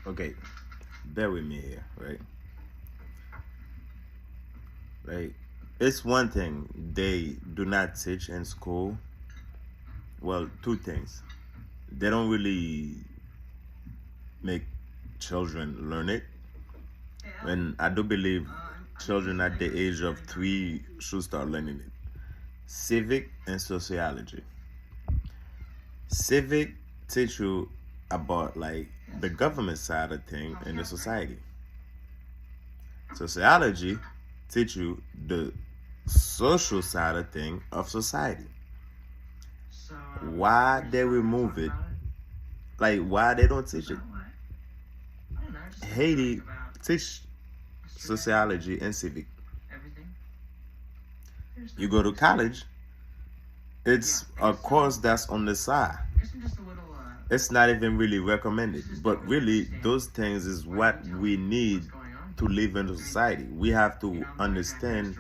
Okay, bear with me here, right? Like, it's one thing they do not teach in school. Well, two things. They don't really make children learn it. And I do believe children at the age of 3 should start learning it. Civic and sociology. Civic teach you about like the government side of thing in the society. Sociology teach you the social side of thing of society. Why they remove it? Like why they don't teach it? Haiti teach sociology and civic. You go to college, it's a course that's on the side. It's not even really recommended. But really, those things is what we need to live in the society. We have to understand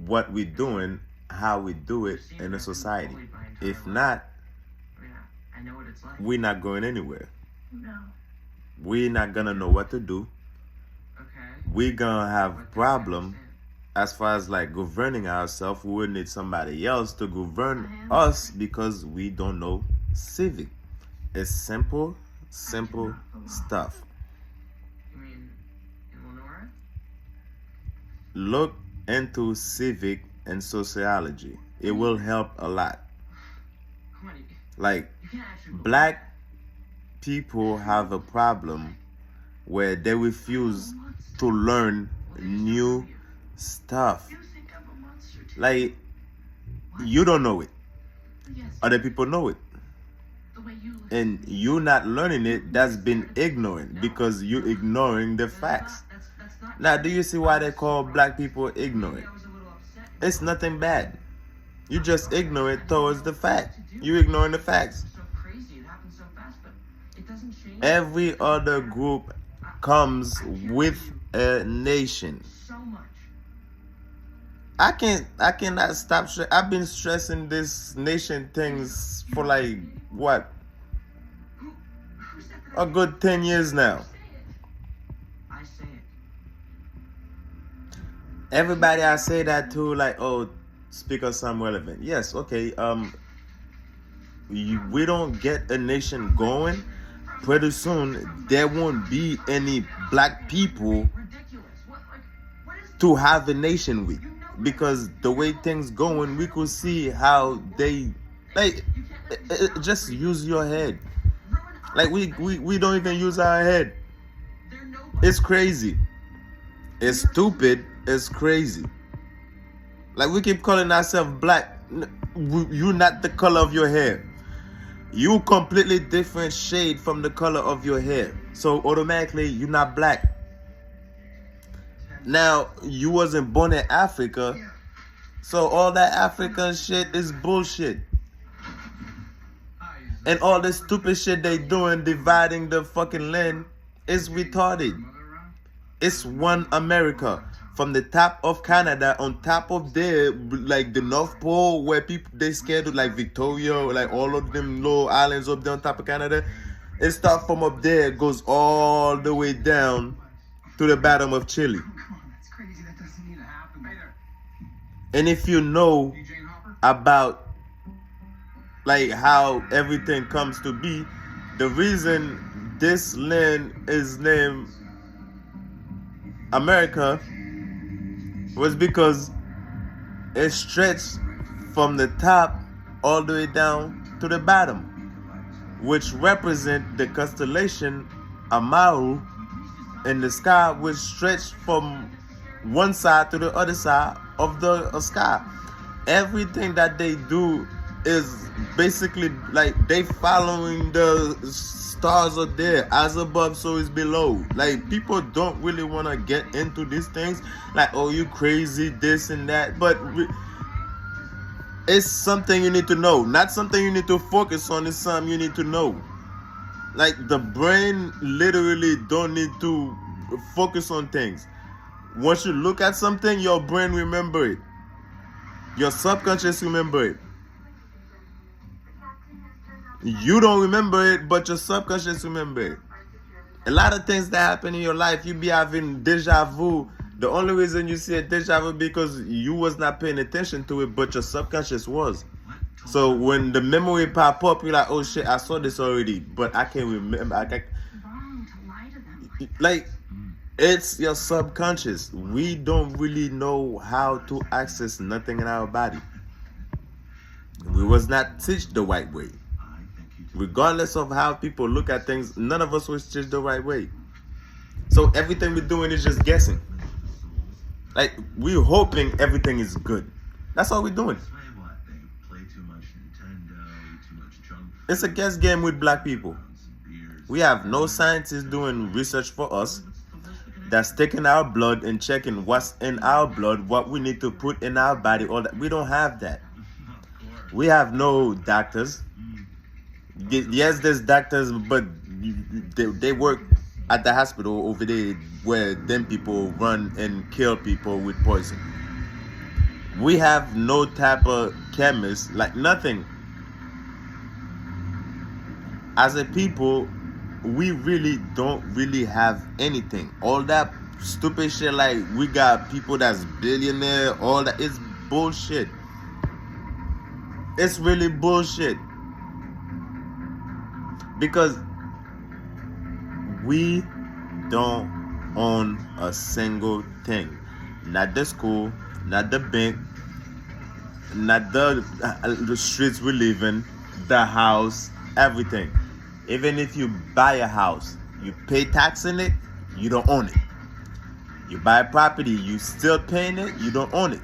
what we're doing, how we do it in the society. If not, we're not going anywhere. We're not gonna know what to do. We're gonna have problem as far as like governing ourselves. We will need somebody else to govern us because we don't know civic. It's simple stuff. Look into civic and sociology. It will help a lot. Like black people have a problem where they refuse to learn new stuff. Like you don't know it. Other people know it. And you not learning it, that's been ignorant because you ignoring the facts. Now, do you see why they call black people ignorant? It's nothing bad. You just ignorant towards the fact. You ignoring the facts. Every other group comes with a nation. I cannot stop. I've been stressing this nation things for like what? A good 10 years now. Everybody I say that to, like, oh, speak of something relevant. Yes, okay. We don't get a nation going. Pretty soon there won't be any black people to have a nation with, because the way things going, we could see how they like. Just use your head. Like we don't even use our head. It's crazy. It's stupid. It's crazy. Like we keep calling ourselves black. You're not the color of your hair. You completely different shade from the color of your hair. So automatically you're not black. Now you wasn't born in Africa. So all that African shit is bullshit. And all this stupid shit they doing, dividing the fucking land, is retarded. It's one America. From the top of Canada, on top of there, like the North Pole, where people they scared of, like Victoria, like all of them little islands up there on top of Canada. It starts from up there, goes all the way down to the bottom of Chile. And if you know about like how everything comes to be, the reason this land is named America was because it stretched from the top all the way down to the bottom, which represent the constellation Amaru in the sky, which stretched from one side to the other side of the sky. Everything that they do is basically like they following the stars are there, as above so is below. Like people don't really want to get into these things, like, oh, you crazy, this and that, but it's something you need to know, not something you need to focus on. It's something you need to know. Like the brain literally don't need to focus on things. Once you look at something, your brain remember it, your subconscious remember it. You don't remember it, but your subconscious remember it. A lot of things that happen in your life, you be having deja vu. The only reason you see a deja vu because you was not paying attention to it, but your subconscious was. So when the memory pop up, you're like, oh shit, I saw this already, but I can't remember. Like, it's your subconscious. We don't really know how to access nothing in our body. We was not teach the right way. Regardless of how people look at things, none of us was teach the right way. So everything we're doing is just guessing. Like, we're hoping everything is good. That's all we're doing. It's a guess game with black people. We have no scientists doing research for us that's taking our blood and checking what's in our blood, what we need to put in our body. All that. We don't have that. We have no doctors. Yes, there's doctors, but they work at the hospital over there where them people run and kill people with poison. We have no type of chemist, like nothing. As a people, we really don't really have anything. All that stupid shit, like we got people that's billionaire, all that is bullshit. It's really bullshit. Because we don't own a single thing. Not the school, not the bank, not the streets we live in, the house, everything. Even if you buy a house, you pay tax in it, you don't own it. You buy a property, you still paying it, you don't own it.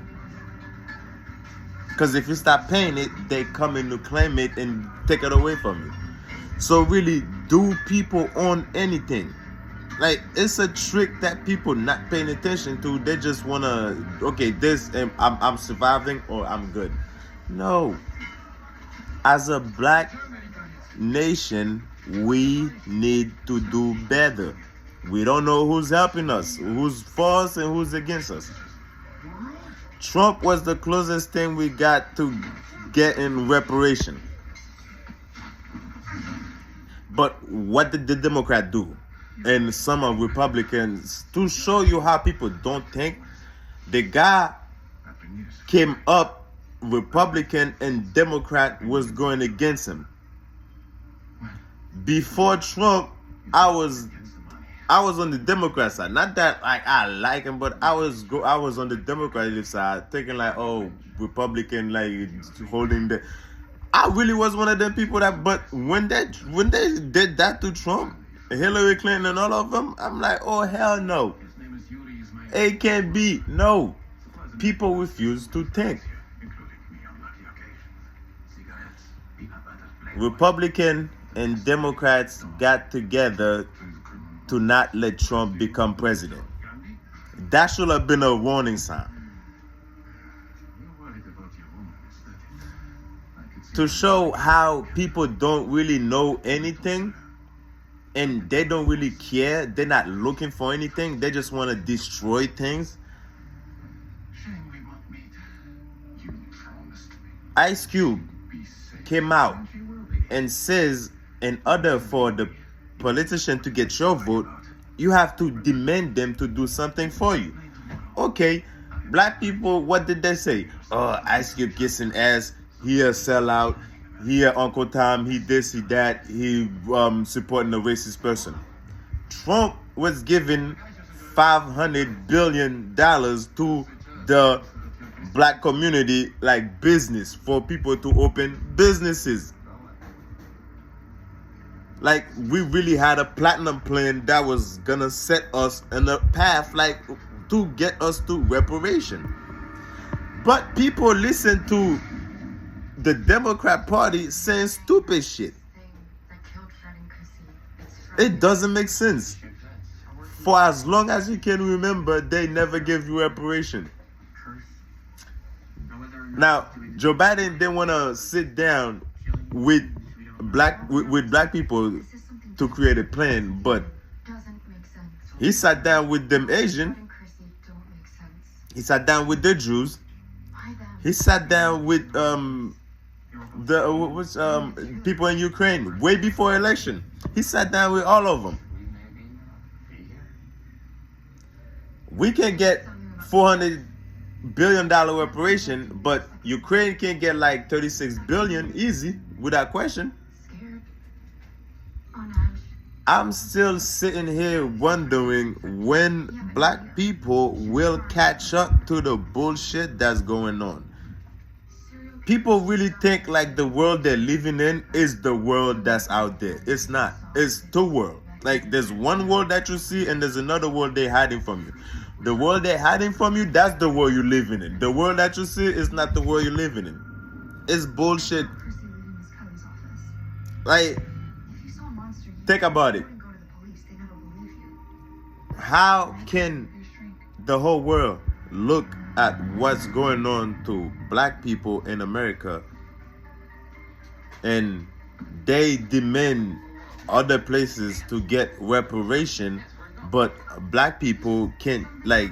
Because if you stop paying it, they come in to claim it and take it away from you. So really, do people own anything? Like, it's a trick that people not paying attention to. They just wanna, okay, this I'm surviving or I'm good. No. As a black nation, we need to do better. We don't know who's helping us, who's for us and who's against us. Trump was the closest thing we got to getting reparation. But what did the Democrat do? And some of Republicans, to show you how people don't think, the guy came up, Republican and Democrat was going against him. Before Trump, I was on the Democrat side. Not that like I like him, but I was on the Democratic side, thinking like, oh, Republican, like holding the. I really was one of them people that. But when they did that to Trump, Hillary Clinton, and all of them, I'm like, oh hell no. It can't be. No, people refuse to think. Republican and Democrats got together to not let Trump become president. That should have been a warning sign. To show how people don't really know anything and they don't really care. They're not looking for anything. They just want to destroy things. Ice Cube came out and says, in order for the politician to get your vote, you have to demand them to do something for you. Okay, black people, what did they say? Oh, Ice Cube kissing ass, he a sellout, he a Uncle Tom, he this, he that, he supporting a racist person. Trump was giving $500 billion to the black community, like business, for people to open businesses. Like, we really had a platinum plan that was gonna set us in a path, like, to get us to reparation. But people listen to the Democrat Party saying stupid shit. It doesn't make sense. For as long as you can remember, they never gave you reparation. Now, Joe Biden didn't want to sit down with black people to create a plan, but he sat down with them Asian. He sat down with the Jews. He sat down with the which people in Ukraine way before election. He sat down with all of them. We can get $400 billion reparation, but Ukraine can get like 36 billion easy without question. I'm still sitting here wondering when black people will catch up to the bullshit that's going on. People really think like the world they're living in is the world that's out there. It's not. It's two worlds. Like there's one world that you see and there's another world they're hiding from you. The world they're hiding from you, that's the world you're living in. The world that you see is not the world you're living in. It's bullshit. Like, think about it. How can the whole world look at what's going on to black people in America and they demand other places to get reparation, but black people can't, like,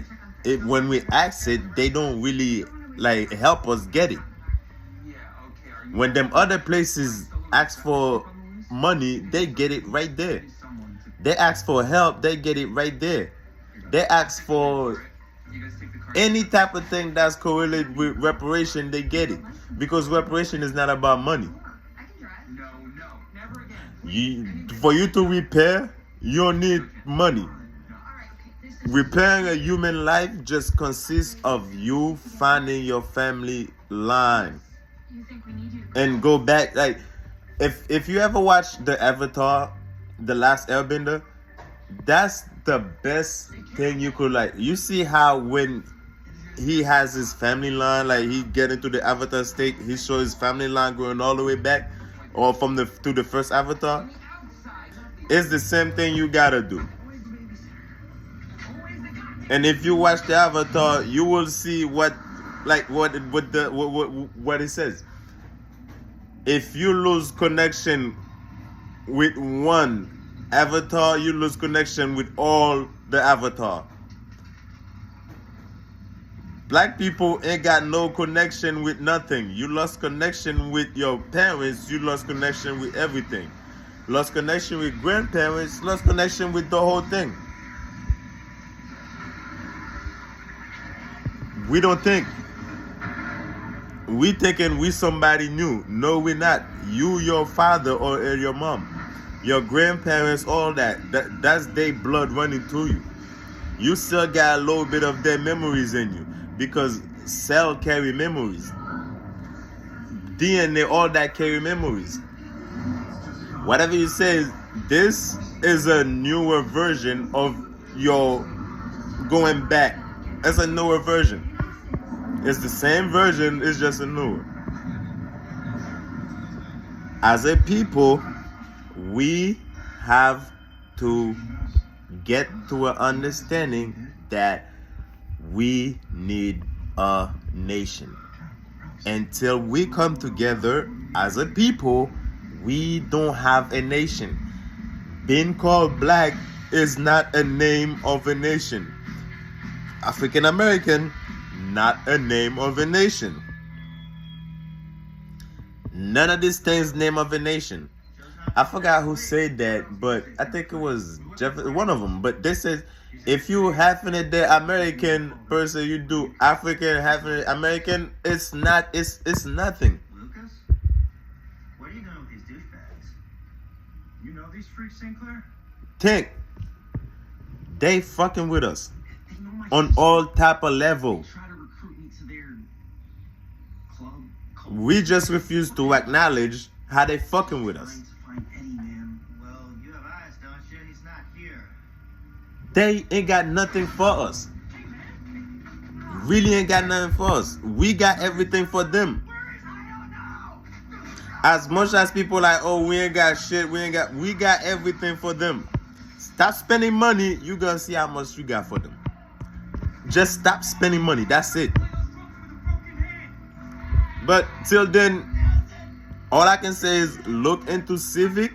when we ask it, they don't really like help us get it. When them other places ask for money, they get it right there. They ask for help, they get it right there. They ask for any type of thing that's correlated with reparation, they get it. Because reparation is not about money. For you to repair, you don't need money. Repairing a human life just consists of you finding your family line and go back. Like, if you ever watch the Avatar, The Last Airbender, that's the best thing you could, like, you see how when he has his family line, like he get into the Avatar state, he shows his family line going all the way back, or from the to the first Avatar. It's the same thing you gotta do. And if you watch the Avatar, you will see what it says. If you lose connection with one Avatar, you lose connection with all the Avatar. Black people ain't got no connection with nothing. You lost connection with your parents, you lost connection with everything. Lost connection with grandparents, lost connection with the whole thing. We don't think. We thinking we somebody new. No, we're not. You, your father, or your mom, your grandparents, all that's their blood running through you. You still got a little bit of their memories in you, because cells carry memories. DNA, all that carry memories. Whatever you say, this is a newer version of your going back. It's a newer version. It's the same version, it's just a newer. As a people, we have to get to an understanding that we need a nation. Until we come together as a people, we don't have a nation. Being called black is not a name of a nation. African American, not a name of a nation. None of these things name of a nation. I forgot who said that, but I think it was one of them. But they said, if you half in the American person, you do African, half in American, it's not, it's nothing. Lucas, where are you going with these douchebags? You know these freaks, St. Clair? Think. They fucking with us. On all type of level. We just refuse to acknowledge how they fucking with us. Well, you have eyes, don't you? He's not here. They ain't got nothing for us. Really ain't got nothing for us. We got everything for them. As much as people like, oh, we ain't got shit, we got everything for them. Stop spending money, you gonna see how much you got for them. Just stop spending money, that's it. But till then, all I can say is look into civic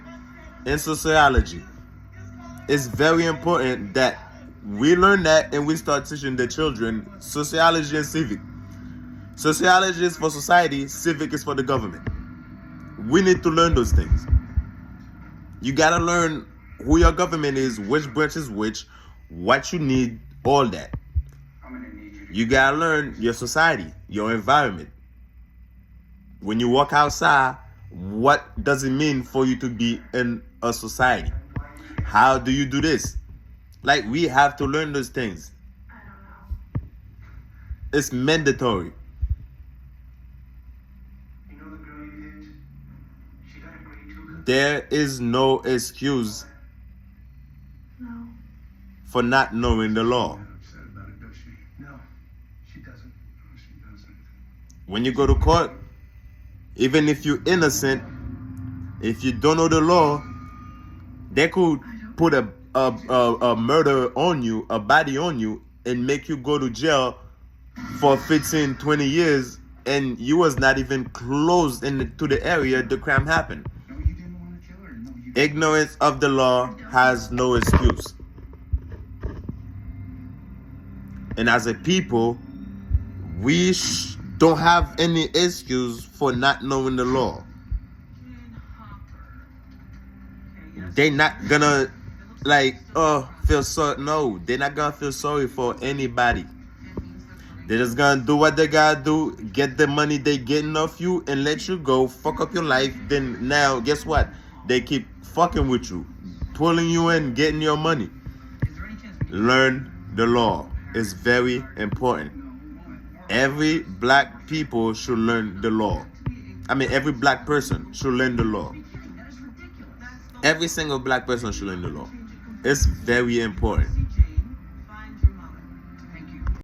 and sociology. It's very important that we learn that and we start teaching the children sociology and civic. Sociology is for society, civic is for the government. we need to learn those things. You gotta learn who your government is, which branch is which, what you need, all that. I'm gonna need you. You gotta learn your society, your environment. When you walk outside, what does it mean for you to be in a society? How do you do this? Like, we have to learn those things. I don't know. It's mandatory. You know the girl you hit? She got a grade 2. There is no excuse No. for not knowing the law. Upset about it, does she? No, she doesn't. No, she doesn't. When you go to court, even if you're innocent, if you don't know the law, they could put a murder on you, a body on you, and make you go to jail for 15, 20 years, and you was not even close to the area the crime happened. No, you didn't want to kill her. No, you Ignorance of the law has no excuse. And as a people, we don't have any excuse for not knowing the law. They're not gonna feel sorry. No, they're not gonna feel sorry for anybody. They're just gonna do what they gotta do, get the money they getting off you, and let you go, fuck up your life. Then now, guess what? They keep fucking with you, pulling you in, getting your money. Learn the law. It's very important. Every black people should learn the law. I mean, every black person should learn the law. Every single black person should learn the law. It's very important.